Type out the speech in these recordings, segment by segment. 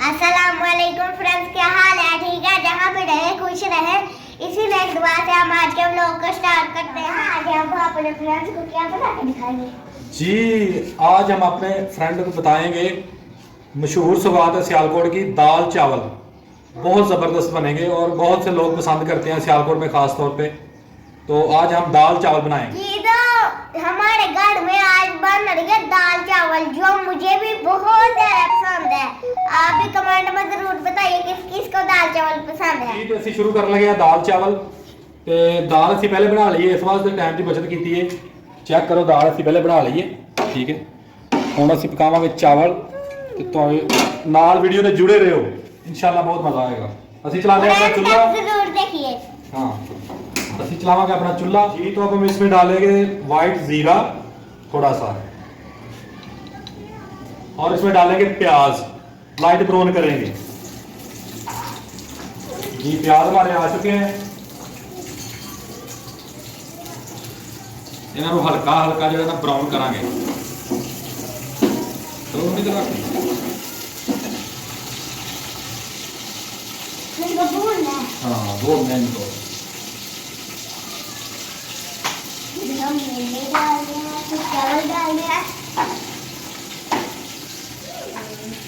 अस्सलामुअलैकुम फ्रेंड्स, क्या हाल है? ठीक है, जहाँ भी रहे खुश रहे, इसी नेक दुआ से हम आज के व्लॉग को स्टार्ट करते हैं। आज हम अपने फ्रेंड्स को क्या बना के दिखाएंगे जी। आज हम अपने फ्रेंड को बताएंगे मशहूर सौगात है सियालकोट की दाल चावल। बहुत ज़बरदस्त बनेंगे और बहुत से लोग पसंद करते हैं सियालकोट में ख़ास तौर पे। तो आज हम दाल चावल बनाएंगे। जी, तो हमारे घर में आज बन रही है दाल चावल, जो मुझे भी बहुत ज़्यादा पसंद है। आप भी कमेंट में जरूर बताइए किस किस को दाल चावल पसंद है। जी, तो ਅਸੀਂ ਸ਼ੁਰੂ ਕਰਨ ਲੱਗੇ ਆ ਦਾਲ ਚਾਵਲ। ਤੇ ਦਾਲ ਅਸੀਂ ਪਹਿਲੇ ਬਣਾ ਲਈਏ, ਇਸ ਵਾਸਤੇ ਟਾਈਮ ਦੀ ਬਚਤ ਕੀਤੀ ਹੈ। ਚੈੱਕ ਕਰੋ, ਦਾਲ ਅਸੀਂ ਪਹਿਲੇ ਬਣਾ ਲਈਏ, ਠੀਕ ਹੈ। ਹੁਣ ਅਸੀਂ ਪਕਾਵਾਂਗੇ ਚਾਵਲ ਤੇ ਤੁਹਾਨੂੰ ਨਾਲ ਵੀਡੀਓ ਦੇ ਜੁੜੇ ਰਹੋ, ਇਨਸ਼ਾਅੱਲਾ ਬਹੁਤ ਮਜ਼ਾ ਆਏਗਾ। ਅਸੀਂ ਚਲਾते हैं अपना चूल्हा। जरूर देखिए। हाँ, ਅਸੀਂ चलावांगे अपना चूल्हा जी। तो अब हम इसमें डालेंगे वाइट जीरा थोड़ा सा, और इसमें डालेंगे प्याज, लाइट ब्राउन करेंगे जी। प्याज हमारे आ चुके हैं, इन्हों हल्का हल्का जो है ना ब्राउन करांगे। तो हाँ, वो मैं इनको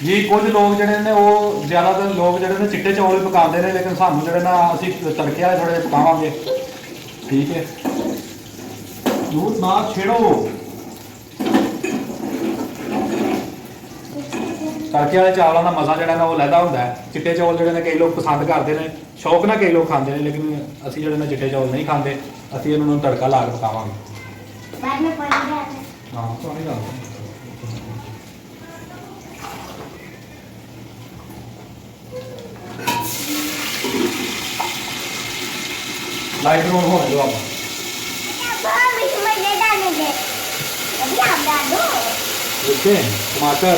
जी। कुछ लोग ਜਿਹੜੇ ਨੇ ਉਹ ਜ਼ਿਆਦਾਤਰ ਲੋਕ ਜਿਹੜੇ ਨੇ ਚਿੱਟੇ ਚੌਲ ਹੀ ਪਕਾਉਂਦੇ ਨੇ, ਲੇਕਿਨ ਸਾਨੂੰ ਜਿਹੜੇ ਨਾ ਅਸੀਂ ਤੜਕੇ ਵਾਲੇ ਥੋੜੇ ਪਕਾਵਾਂਗੇ, ਠੀਕ ਹੈ। ਦੂਰ ਨਾ ਛੇੜੋ, ਤੜਕੇ ਵਾਲੇ ਚਾਵਲਾਂ ਦਾ ਮਜ਼ਾ ਜਿਹੜਾ ਨਾ ਉਹ ਲੈਦਾ ਹੁੰਦਾ ਹੈ। ਚਿੱਟੇ ਚੌਲ ਜਿਹੜੇ ਨੇ ਕਈ ਲੋਕ ਪਸੰਦ ਕਰਦੇ ਨੇ, ਸ਼ੌਕ ਨਾਲ ਕਈ ਲੋਕ ਖਾਂਦੇ ਨੇ, ਲੇਕਿਨ ਅਸੀਂ ਜਿਹੜੇ ਨੇ ਚਿੱਟੇ ਚੌਲ ਨਹੀਂ ਖਾਂਦੇ। ਅਸੀਂ ਇਹਨਾਂ ਨੂੰ ਤੜਕਾ ਲਾ ਕੇ ਪਕਾਵਾਂਗੇ। बाद में पानी डालना है। हाँ, पानी डाल दो। लाइट ब्राउन होने दो आप। अब इसमें नहीं डालेंगे, अभी आप डाल दो। देखते हैं टमाटर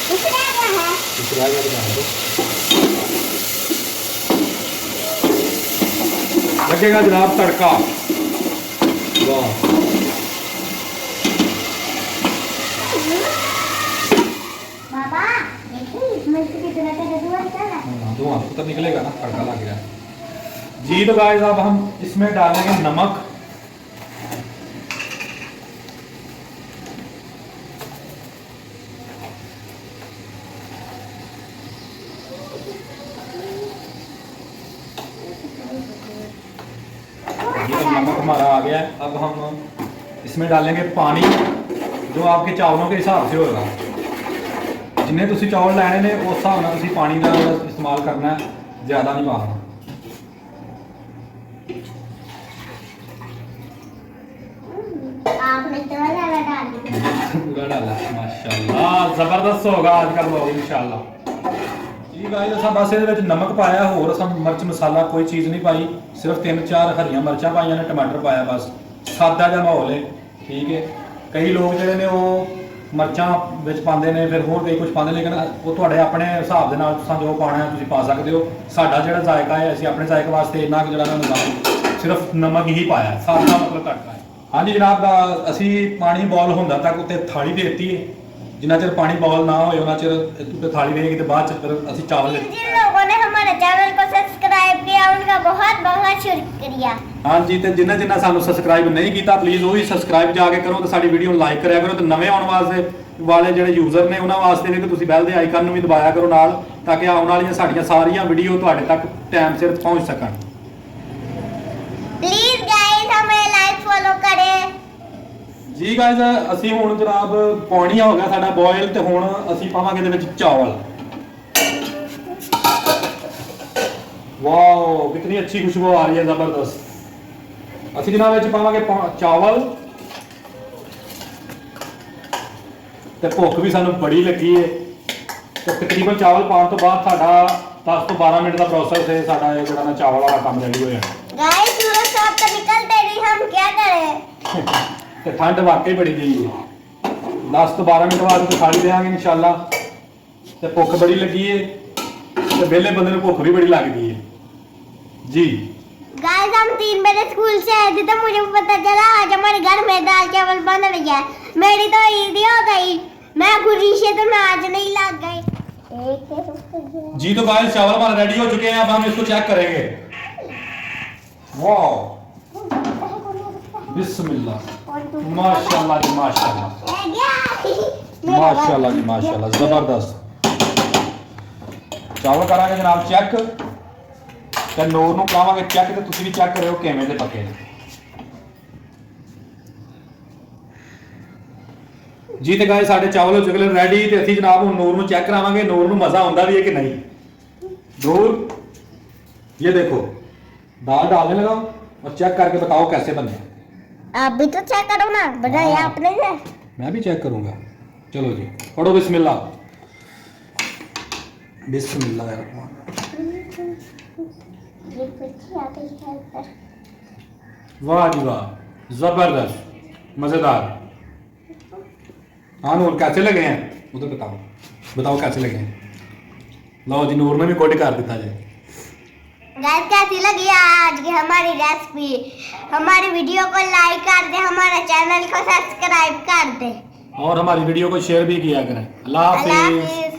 दूसरा क्या है? दूसरा क्या डाल दो, लगेगा जनाब तड़का। वाह, बाबा देखिए इसमें से कितना का धुआं निकल रहा है। धुआं तो निकलेगा ना, तड़का लग गया जी। तो गाइस अब हम इसमें डालेंगे नमक, नमक हमारा आ गया है। अब हम इसमें डालेंगे पानी, जो आपके चावलों के हिसाब से होगा। जिन्हें तुसी चावल लैने ने उस हिसाब नाल तुसी पानी का इस्तेमाल करना है, ज़्यादा नहीं पाना। आपने तो वाला डाल दिया। पूरा डाला, माशाल्लाह ज़बरदस्त होगा आज का व्लॉग इंशाल्लाह जी। गाइस असां बस ਇਹਦੇ ਵਿੱਚ ਨਮਕ ਪਾਇਆ, ਹੋਰ ਅਸਾਂ ਮਿਰਚ ਮਸਾਲਾ ਕੋਈ ਚੀਜ਼ ਨਹੀਂ ਪਾਈ। ਸਿਰਫ 3-4 ਹਰੀਆਂ ਮਿਰਚਾਂ ਪਾਈਆਂ ਨੇ, ਟਮਾਟਰ ਪਾਇਆ, ਬਸ ਸਾਦਾ ਜਿਹਾ ਮਾਹੌਲ ਹੈ, ਠੀਕ ਹੈ। ਕਈ ਲੋਕ ਜਿਹੜੇ ਨੇ ਉਹ ਮਿਰਚਾਂ ਵਿੱਚ ਪਾਉਂਦੇ ਨੇ, ਫਿਰ ਹੋਰ ਕਈ ਕੁਝ ਪਾਉਂਦੇ, ਲੇਕਿਨ ਉਹ ਤੁਹਾਡੇ ਆਪਣੇ ਹਿਸਾਬ ਦੇ ਨਾਲ ਤੁਸੀਂ ਜੋ ਪਾਉਣਾ ਹੈ ਤੁਸੀਂ ਪਾ ਸਕਦੇ ਹੋ। ਸਾਡਾ ਜਿਹੜਾ ਜ਼ਾਇਕਾ ਹੈ, ਅਸੀਂ ਆਪਣੇ ਜ਼ਾਇਕੇ ਵਾਸਤੇ ਇੰਨਾ ਕੁ ਜਿਹੜਾ ਨਾ ਸਿਰਫ ਨਮਕ ਹੀ ਪਾਇਆ, ਸਾਦਾ ਮਤਲਬ ਘੱਟ ਹੈ। ਹਾਂਜੀ ਜਨਾਬ, ਅਸੀਂ ਪਾਣੀ ਬੋਇਲ ਹੁੰਦਾ ਤੱਕ ਉੱਤੇ ਥਾਲੀ ਦੇ ਦਿੱਤੀ ਹੈ। जिन्ना चिर पानी बॉयल ना हो उन्ना चिर उत्ते थाली रहेगी, तो बाद फिर ਅਸੀਂ चावल। जिन लोगों ने हमारे चैनल को सब्सक्राइब किया उनका बहुत बहुत शुक्रिया। हाँ जी, तो जिन्हें जिन्हें सानू सब्सक्राइब नहीं किया प्लीज़ वो भी सब्सक्राइब जाके करो, तो साडी वीडियो लाइक कराया करो। तो नवे आने वास्ते वाले ਜਿਹੜੇ यूज़र ने उन्होंने वास्ते भी तुसी बैल दे आइकन ਨੂੰ ਵੀ ਦਬਾਇਆ ਕਰੋ ਨਾਲ, ताकि आने वाली साड़ियाँ सारियाँ वीडियो ਤੁਹਾਡੇ तक टाइम सिर पहुँच सकन। प्लीज गाइस हमें लाइक फॉलो करें जी। गाइस ਅਸੀਂ ਹੁਣ जनाब ਪਾਣੀ ਹੋ ਗਿਆ ਸਾਡਾ ਬੋਇਲ, ਤੇ ਹੁਣ ਅਸੀਂ ਪਾਵਾਂਗੇ ਇਹਦੇ ਵਿੱਚ ਚਾਵਲ। वाओ, कितनी अच्छी खुशबू आ रही है, ज़बरदस्त। ਅਸੀਂ ਜਨਾਬ ਵਿੱਚ ਪਾਵਾਂਗੇ ਚਾਵਲ, ਤੇ ਭੁੱਖ ਵੀ ਸਾਨੂੰ ਬੜੀ ਲੱਗੀ ਹੈ। ਤੇ ਤਕਰੀਬਨ ਚਾਵਲ ਪਾਉਣ ਤੋਂ ਬਾਅਦ ਸਾਡਾ 10 ਤੋਂ 12 ਮਿੰਟ ਦਾ ਪ੍ਰੋਸੈਸ ਹੈ ਸਾਡਾ ਇਹ ਜਿਹੜਾ ਨਾ ਚਾਵਲ ਵਾਲਾ ਕੰਮ ਰੈਡੀ ਹੋ ਜਾਣਾ। गाइस सूरज साहब तो निकलते नहीं, हम क्या करें? ਤੇ ਠੰਡ ਵਾਕਈ ਬੜੀ ਗਈ ਹੈ। 10 ਤੋਂ 12 ਮਿੰਟ ਬਾਅਦ ਖਾ ਲਈ ਦੇਵਾਂਗੇ ਇਨਸ਼ਾਅੱਲਾ। ਤੇ ਭੁੱਖ ਬੜੀ ਲੱਗੀ ਹੈ, ਤੇ ਵਿਹਲੇ ਬੰਦੇ ਨੂੰ ਭੁੱਖ ਵੀ ਬੜੀ ਲੱਗਦੀ ਹੈ जी। गाइस हम 3 बजे स्कूल से आए थे तो मुझे पता चला आज हमारे घर में दाल चावल बन रही है। मेरी तो ईद ही हो गई। मैं खुशी से तो नाच नहीं लग गई। एक है तो जी तो गाइस चावल हमारे रेडी हो चुके हैं, अब हम इसको चेक करेंगे। वाह, बिस्मिल्लाह, माशाल्लाह जी माशाल्लाह, माशाल्लाह जी माशाल्लाह, जबरदस्त। चावल करांगे जनाब चेक ते नूर ਨੂੰ ਕਰਾਵਾਂਗੇ ਚੈੱਕ ਤੇ ਤੁਸੀਂ ਵੀ ਚੈੱਕ ਕਰਿਓ ਕਿਵੇਂ ਦੇ ਪੱਕੇ ਨੇ। ਜੀ ਤੇ ਗਾਇਸ ਸਾਡੇ ਚਾਵਲ ਹੋ ਚੁੱਕੇ ਨੇ ਰੈਡੀ ਤੇ ਅਸੀਂ ਜਨਾਬ ਹੁਣ ਨੂਰ ਨੂੰ ਚੈੱਕ ਕਰਾਵਾਂਗੇ ਨੂਰ ਨੂੰ ਮਜ਼ਾ ਆਉਂਦਾ ਵੀ ਹੈ ਕਿ नहीं। ਨੂਰ ये देखो दाल डालने लगाओ और चेक करके बताओ कैसे बने। आप भी तो चेक करो ना, बनाया हाँ। आपने है। मैं भी चेक करूंगा। चलो जी पढ़ो बिस्मिल्लाह। बिस्मिल्लाह ये कुछ आ गई है ऊपर। वाह जी वाह, जबरदस्त मजेदार। हाँ नूर कैसे लगे हैं उधर बताओ, बताओ कैसे लगे हैं। लो जी नूर ने भी कोड कर दिया जी। गाइस कैसी लगी आज की हमारी रेसिपी? हमारी वीडियो को लाइक कर दे, हमारे चैनल को सब्सक्राइब कर दे और हमारी वीडियो को शेयर भी किया करें। अल्लाह अल्लाह हाफिज़। हाफिज़।